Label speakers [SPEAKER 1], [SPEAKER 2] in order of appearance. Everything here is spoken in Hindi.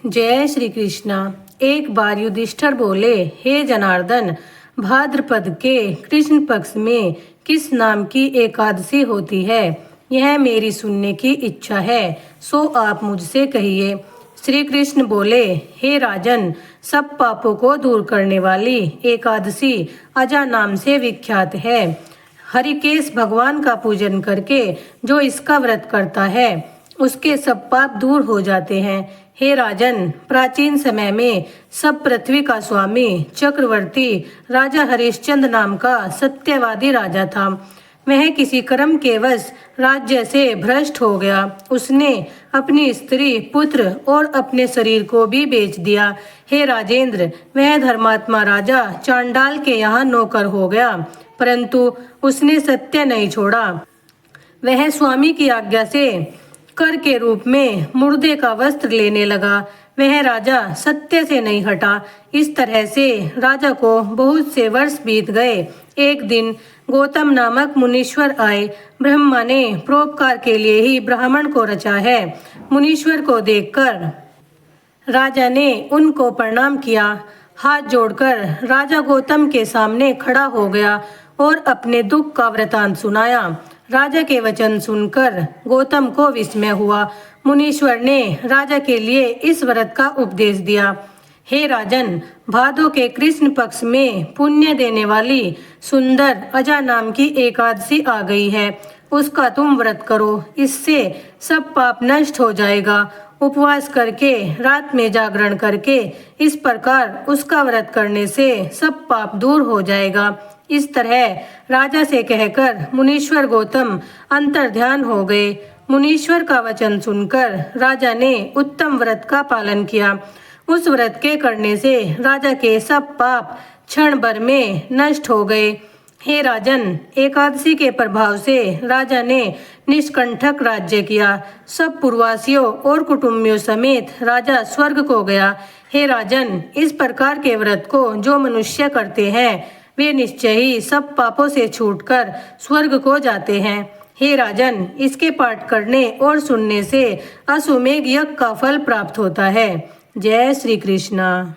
[SPEAKER 1] जय श्री कृष्णा। एक बार युधिष्ठिर बोले, हे जनार्दन, भाद्रपद के कृष्ण पक्ष में किस नाम की एकादशी होती है? यह मेरी सुनने की इच्छा है, सो आप मुझसे कहिए। श्री कृष्ण बोले, हे राजन, सब पापों को दूर करने वाली एकादशी अजा नाम से विख्यात है। हरिकेश भगवान का पूजन करके जो इसका व्रत करता है उसके सब पाप दूर हो जाते हैं। हे राजन, प्राचीन समय में सब पृथ्वी का स्वामी चक्रवर्ती राजा हरिश्चंद्र नाम का सत्यवादी राजा था। वह किसी कर्म के वश राज्य से भ्रष्ट हो गया। उसने अपनी स्त्री, पुत्र और अपने शरीर को भी बेच दिया। हे राजेंद्र, वह धर्मात्मा राजा चांडाल के यहाँ नौकर हो गया, परंतु उसने सत्य नहीं छोड़ा। वह स्वामी की आज्ञा से कर के रूप में मुर्दे का वस्त्र लेने लगा। वह राजा सत्य से नहीं हटा। इस तरह से राजा को बहुत से वर्ष बीत गए। एक दिन गौतम नामक मुनीश्वर आए। ब्रह्मा ने परोपकार के लिए ही ब्राह्मण को रचा है। मुनीश्वर को देखकर राजा ने उनको प्रणाम किया। हाथ जोड़कर राजा गौतम के सामने खड़ा हो गया और अपने दुख का वृतांत सुनाया। राजा के वचन सुनकर गौतम को विस्मय हुआ। मुनीश्वर ने राजा के लिए इस व्रत का उपदेश दिया। हे राजन, भादो के कृष्ण पक्ष में पुण्य देने वाली सुंदर अजा नाम की एकादशी आ गई है। उसका तुम व्रत करो, इससे सब पाप नष्ट हो जाएगा। उपवास करके, रात में जागरण करके, इस प्रकार उसका व्रत करने से सब पाप दूर हो जाएगा। इस तरह राजा से कहकर मुनीश्वर गौतम अंतर्ध्यान हो गए। मुनीश्वर का वचन सुनकर राजा ने उत्तम व्रत का पालन किया। उस व्रत के करने से राजा के सब पाप क्षण भर में नष्ट हो गए। हे राजन, एकादशी के प्रभाव से राजा ने निष्कंटक राज्य किया। सब पुरवासियों और कुटुंबियों समेत राजा स्वर्ग को गया। हे राजन, इस प्रकार के व्रत को जो मनुष्य करते हैं वे निश्चय ही सब पापों से छूटकर स्वर्ग को जाते हैं। हे राजन, इसके पाठ करने और सुनने से अश्वमेध यज्ञ का फल प्राप्त होता है। जय श्री कृष्णा।